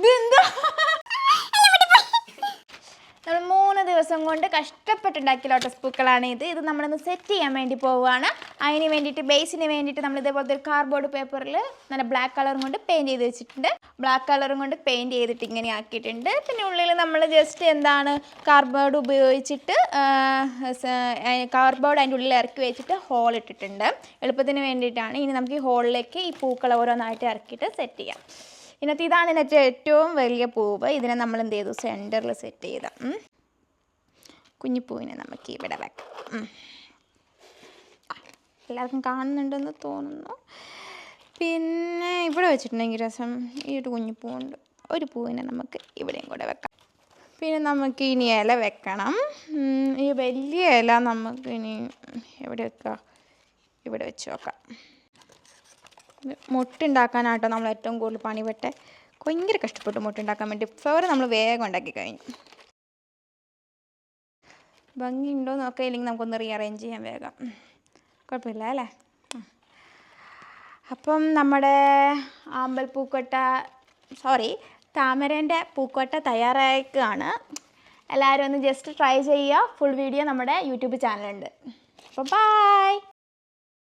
ഇതെന്താ നമ്മൾ 3 ദിവസം കൊണ്ട് കഷ്ടപ്പെട്ടുണ്ടാക്കിയ ലോട്ടസ് പൂക്കളാണ് ഇത് നമ്മളൊന്ന് സെറ്റ് ചെയ്യാൻ വേണ്ടി പോവുകയാണ്. അതിന് വേണ്ടിയിട്ട് ബേസിന് വേണ്ടിയിട്ട് നമ്മൾ ഇതേപോലത്തെ ഒരു കാർഡ്ബോർഡ് പേപ്പറിൽ നല്ല ബ്ലാക്ക് കളറും കൊണ്ട് പെയിൻറ്റ് ചെയ്ത് വെച്ചിട്ടുണ്ട്. ബ്ലാക്ക് കളറും കൊണ്ട് പെയിൻറ്റ് ചെയ്തിട്ട് ഇങ്ങനെ ആക്കിയിട്ടുണ്ട്. പിന്നെ ഉള്ളിൽ നമ്മൾ ജസ്റ്റ് എന്താണ് കാർഡ്ബോർഡ് ഉപയോഗിച്ചിട്ട് കാർഡ്ബോർഡ് അതിൻ്റെ ഉള്ളിൽ ഇറക്കി വെച്ചിട്ട് ഹോൾ ഇട്ടിട്ടുണ്ട്. എളുപ്പത്തിന് വേണ്ടിയിട്ടാണ്. ഇനി നമുക്ക് ഈ ഹോളിലേക്ക് ഈ പൂക്കൾ ഓരോന്നായിട്ട് ഇറക്കിയിട്ട് സെറ്റ് ചെയ്യാം. ഇതാണ് ഇതിനകത്ത് ഏറ്റവും വലിയ പൂവ്. ഇതിനെ നമ്മൾ എന്ത് ചെയ്തു സെൻറ്ററിൽ സെറ്റ് ചെയ്ത കുഞ്ഞിപ്പൂവിനെ നമുക്ക് ഇവിടെ വെക്കാം. എല്ലാവർക്കും കാണുന്നുണ്ടെന്ന് തോന്നുന്നു. പിന്നെ ഇവിടെ വെച്ചിട്ടുണ്ടെങ്കിൽ രസം ഈ ഒരു കുഞ്ഞിപ്പൂവുണ്ട്. ഒരു പൂവിനെ നമുക്ക് ഇവിടെയും കൂടെ വെക്കാം. പിന്നെ നമുക്ക് ഇനി ഇല വെക്കണം. ഈ വലിയ ഇല നമുക്ക് ഇനി എവിടെ വെക്കാം? ഇവിടെ വെച്ച് നോക്കാം. മുട്ടുണ്ടാക്കാനാട്ടോ നമ്മൾ ഏറ്റവും കൂടുതൽ പണിപ്പെട്ടെ. ഭയങ്കര കഷ്ടപ്പെട്ടു മുട്ടുണ്ടാക്കാൻ വേണ്ടി. ഫ്ലവർ നമ്മൾ വേഗം ഉണ്ടാക്കി കഴിഞ്ഞു. ഭംഗിയുണ്ടോ നോക്കാം. ഇല്ലെങ്കിൽ നമുക്കൊന്ന് റീഅറേഞ്ച് ചെയ്യാൻ വേഗം. കുഴപ്പമില്ല അല്ലേ? അപ്പം നമ്മുടെ താമരേൻ്റെ പൂക്കോട്ട തയ്യാറാക്കുകയാണ്. എല്ലാവരും ഒന്ന് ജസ്റ്റ് ട്രൈ ചെയ്യുക. ഫുൾ വീഡിയോ നമ്മുടെ യൂട്യൂബ് ചാനലുണ്ട്. അപ്പോൾ ബൈ.